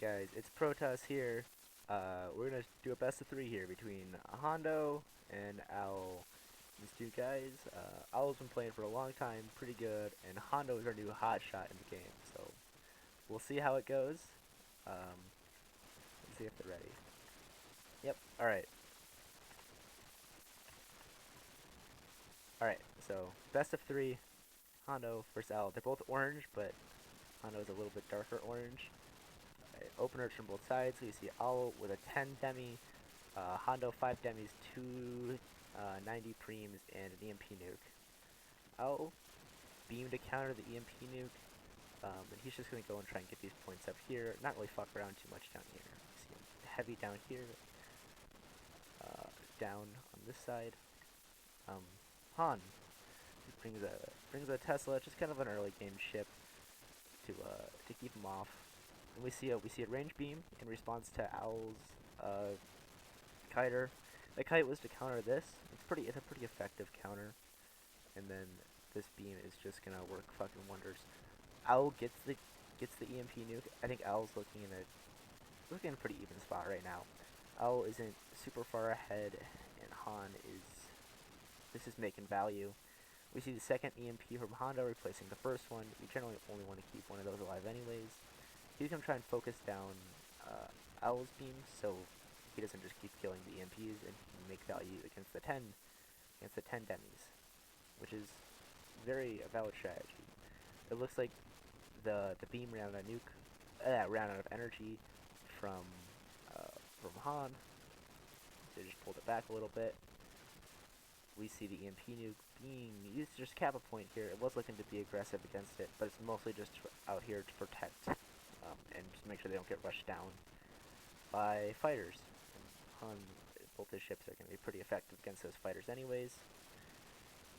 Guys, it's Protoss here. We're gonna do a best of three here between Hondo and Owl. These two guys. Owl's been playing for a long time, pretty good, and Hondo is our new hotshot in the game. So we'll see how it goes. Let's see if they're ready. Yep. All right. All right. So best of three. Hondo versus Owl. They're both orange, but Hondo is a little bit darker orange. Openers from both sides. So you see Owl with a 10 demi, Hondo 5 demis, 2 90 preems, and an EMP nuke. Owl beam to counter the EMP nuke, and he's just going to go and try and get these points up here. Not really fuck around too much down here. See him heavy down here, down on this side. Han brings a Tesla, just kind of an early game ship to keep him off. And we see a range beam in response to Owl's kiter. The kite was to counter this. It's a pretty effective counter. And then this beam is just gonna work fucking wonders. Owl gets the EMP nuke. I think Owl's looking in a pretty even spot right now. Owl isn't super far ahead, and Han is. This is making value. We see the second EMP from Hondo replacing the first one. We generally only want to keep one of those alive anyways. He's going to try and focus down Owl's beam so he doesn't just keep killing the EMPs, and he can make value against the 10 demis, which is very a valid strategy. It looks like the beam ran out of energy from Han, so just pulled it back a little bit. We see the EMP nuke being used to just cap a point here. It was looking to be aggressive against it, but it's mostly just out here to protect and just make sure they don't get rushed down by fighters. And Han, both his ships are going to be pretty effective against those fighters anyways.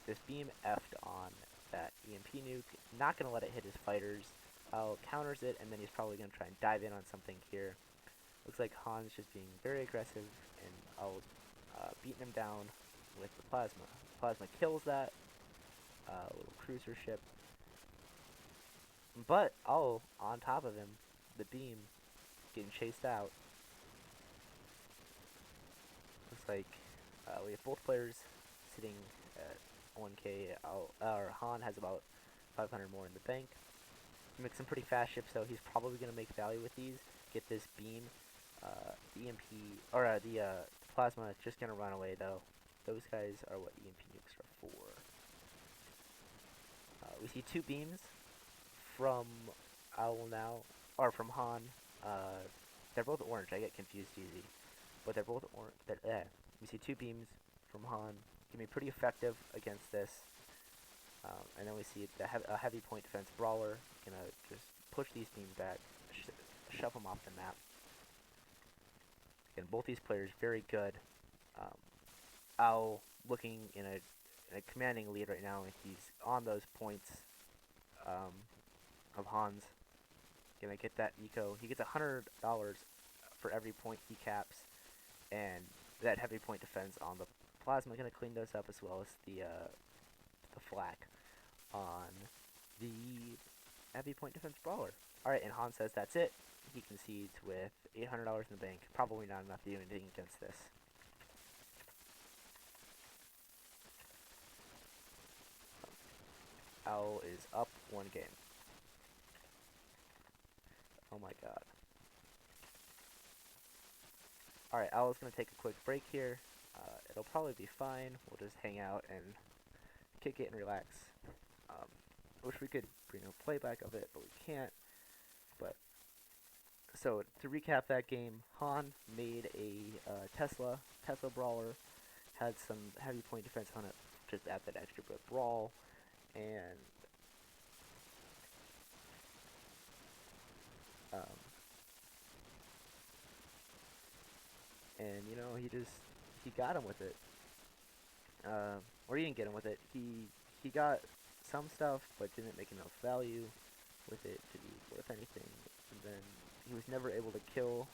This beam effed on that EMP nuke. Not going to let it hit his fighters. Counters it, and then he's probably going to try and dive in on something here. Looks like Han's just being very aggressive, and Owl's beating him down with the plasma. Plasma kills that little cruiser ship. But Owl on top of him, the beam, getting chased out. Looks like we have both players sitting at 1k. Han has about 500 more in the bank. He makes some pretty fast ships, so he's probably going to make value with these. Get this beam. The EMP, or the plasma is just going to run away though. Those guys are what EMP nukes are for. We see two beams from Owl now, or from Han. They're both orange. I get confused easy, but they're both orange. We see two beams from Han. Can be pretty effective against this. And then we see a heavy point defense brawler. Gonna just push these beams back, shove them off the map. Again, both these players very good. Owl looking in a commanding lead right now, and he's on those points of Han's. Gonna get that eco. He gets $100 for every point he caps, and that heavy point defense on the plasma. Gonna clean those up as well as the flak on the heavy point defense brawler. All right, and Han says that's it. He concedes with $800 in the bank. Probably not enough to do anything against this. Owl is up one game. Oh my god. Alright, Owl's going to take a quick break here. It'll probably be fine. We'll just hang out and kick it and relax. Wish we could bring a playback of it, but we can't. But so to recap that game, Han made a Tesla brawler, had some heavy point defense on it, just add that extra bit of brawl, and you know, he got him with it. Or he didn't get him with it. He got some stuff, but didn't make enough value with it to be worth anything. And then he was never able to kill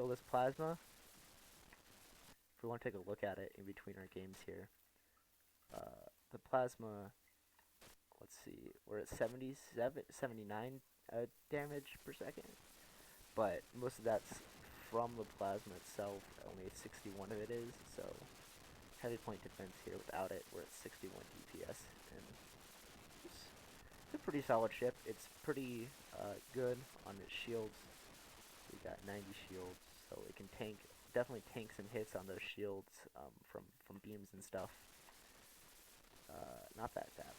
this plasma. If we want to take a look at it in between our games here, the plasma let's see, we're at 77, 79 damage per second, but most of that's from the plasma itself. Only 61 of it is, so heavy point defense here. Without it, we're at 61 DPS, and it's a pretty solid ship. It's pretty good on its shields. We got 90 shields, so it can definitely tank some hits on those shields from beams and stuff. Not that bad.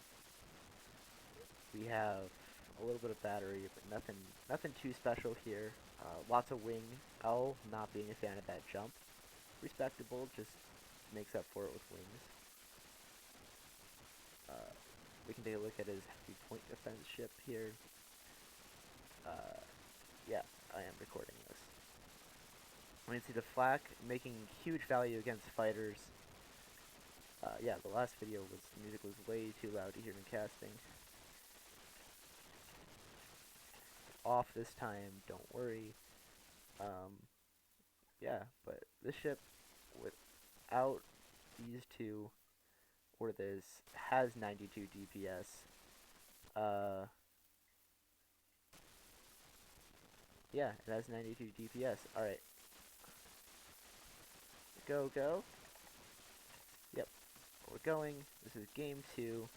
We have a little bit of battery, but nothing too special here. Lots of wing. L, not being a fan of that jump. Respectable, just makes up for it with wings. We can take a look at his heavy point defense ship here. Yeah, I am recording this. We can see the flak making huge value against fighters. Yeah, the last video the music was way too loud to hear in casting. Off this time, don't worry. Yeah, but this ship, without these two, or this, has 92 DPS. Yeah, it has 92 DPS. Alright. Go, go. Yep. We're going. This is game 2.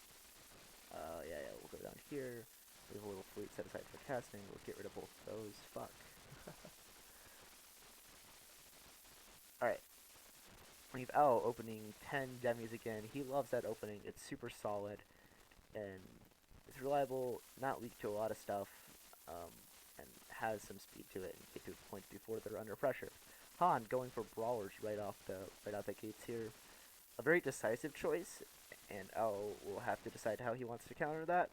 Yeah, we'll go down here. We have a little fleet set aside for casting. We'll get rid of both of those. Fuck. Alright. We have Al opening 10 demis again. He loves that opening. It's super solid. And it's reliable, not leaked to a lot of stuff. And has some speed to it and get to points before they're under pressure. Han going for brawlers right out the gates here. A very decisive choice, and Al will have to decide how he wants to counter that.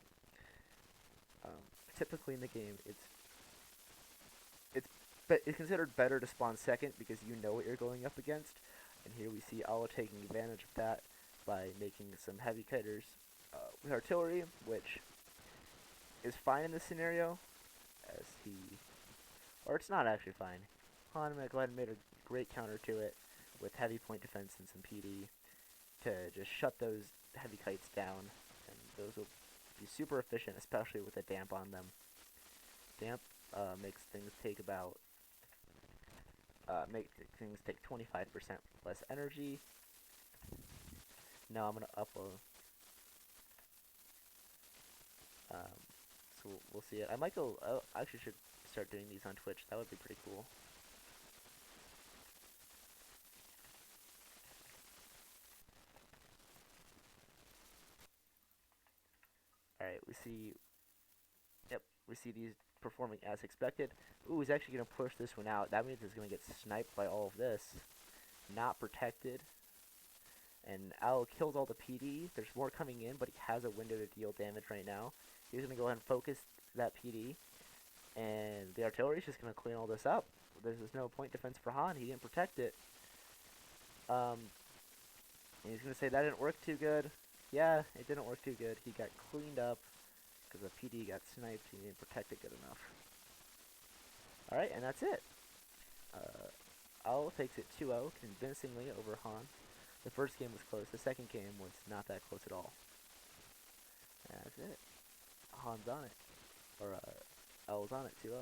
Typically in the game, it's considered better to spawn second because you know what you're going up against. And here we see Al taking advantage of that by making some heavy cutters with artillery, which is fine in this scenario, as or it's not actually fine. Han go ahead and made a great counter to it with heavy point defense and some PD to just shut those heavy kites down, and those will be super efficient, especially with a damp on them. Damp makes things take 25% less energy. Now I'm gonna up so we'll see it. I might go. I actually should start doing these on Twitch. That would be pretty cool. Alright, we see. Yep, we see these performing as expected. Ooh, he's actually gonna push this one out. That means he's gonna get sniped by all of this. Not protected. And Al kills all the PD. There's more coming in, but he has a window to deal damage right now. He's going to go ahead and focus that PD. And the artillery is just going to clean all this up. There's no point defense for Han. He didn't protect it. And he's going to say that didn't work too good. Yeah, it didn't work too good. He got cleaned up because the PD got sniped. He didn't protect it good enough. Alright, and that's it. Al takes it 2-0 convincingly over Han. The first game was close. The second game was not that close at all. And that's it. Han's on it. Or, L's on it 2-0.